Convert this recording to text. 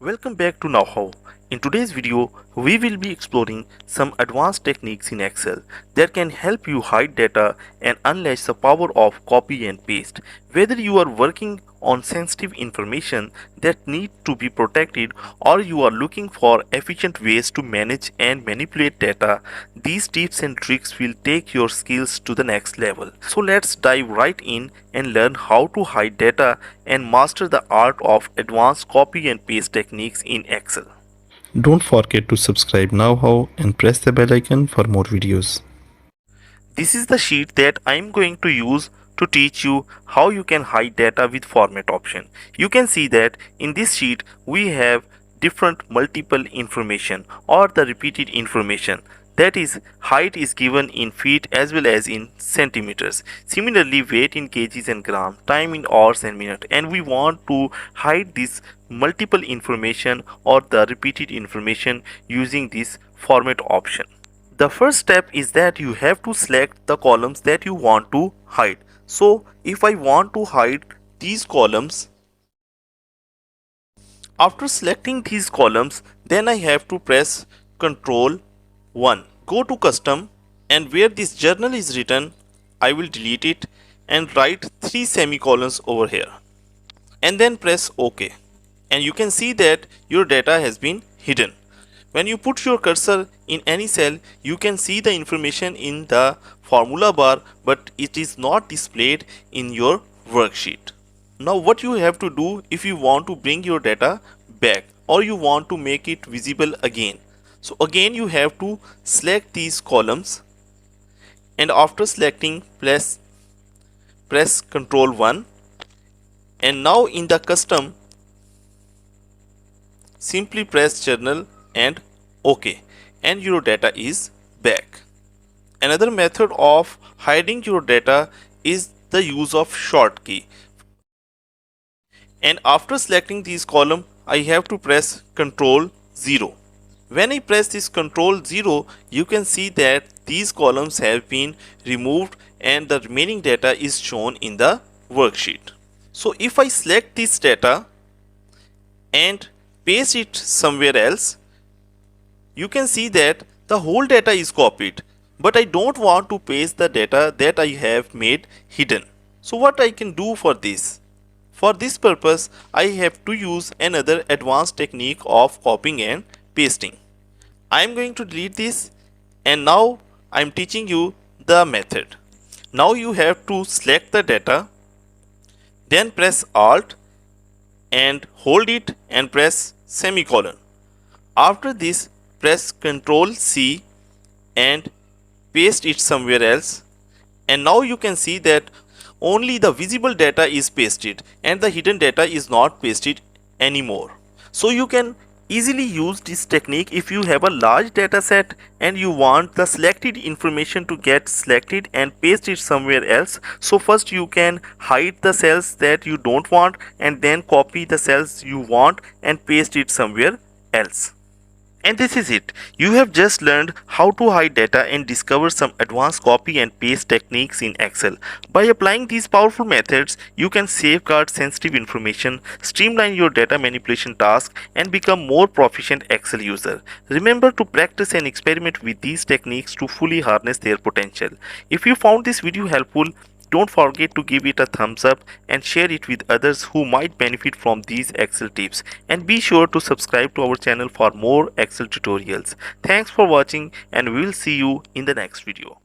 Welcome back to KnowHow. In today's video, we will be exploring some advanced techniques in Excel that can help you hide data and unleash the power of copy and paste. Whether you are working on sensitive information that need to be protected or you are looking for efficient ways to manage and manipulate data, these tips and tricks will take your skills to the next level. So let's dive right in and learn how to hide data and master the art of advanced copy and paste techniques in Excel. Don't forget to subscribe now and press the bell icon for more videos. This is the sheet that I am going to use to teach you how you can hide data with format option. You can see that in this sheet we have different multiple information or the repeated information. That is, height is given in feet as well as in centimeters. Similarly, weight in kgs and gram, time in hours and minutes, and we want to hide this multiple information or the repeated information using this format option. The first step is that you have to select the columns that you want to hide. So if I want to hide these columns, after selecting these columns, then I have to press Ctrl 1. Go to custom, and where this journal is written, I will delete it and write 3 semicolons over here. And then press OK. And you can see that your data has been hidden. When you put your cursor in any cell, you can see the information in the formula bar, but it is not displayed in your worksheet. Now what you have to do if you want to bring your data back or you want to make it visible again. So again you have to select these columns, and after selecting press Ctrl 1, and now in the custom simply press journal and OK, and your data is back. Another method of hiding your data is the use of short key. And after selecting these column, I have to press Ctrl 0. When I press this Ctrl 0, you can see that these columns have been removed and the remaining data is shown in the worksheet. So if I select this data and paste it somewhere else, you can see that the whole data is copied, but I don't want to paste the data that I have made hidden. So what I can do for this? For this purpose, I have to use another advanced technique of copying and pasting. I am going to delete this, and now I am teaching you the method. Now you have to select the data, then press Alt and hold it and press semicolon. After this, press Ctrl C and paste it somewhere else, and now you can see that only the visible data is pasted and the hidden data is not pasted anymore. So you can easily use this technique if you have a large data set and you want the selected information to get selected and paste it somewhere else. So first you can hide the cells that you don't want and then copy the cells you want and paste it somewhere else. And this is it. You have just learned how to hide data and discover some advanced copy and paste techniques in Excel. By applying these powerful methods, you can safeguard sensitive information, streamline your data manipulation tasks, and become more proficient Excel user. Remember to practice and experiment with these techniques to fully harness their potential. If you found this video helpful, don't forget to give it a thumbs up and share it with others who might benefit from these Excel tips. And be sure to subscribe to our channel for more Excel tutorials. Thanks for watching, and we will see you in the next video.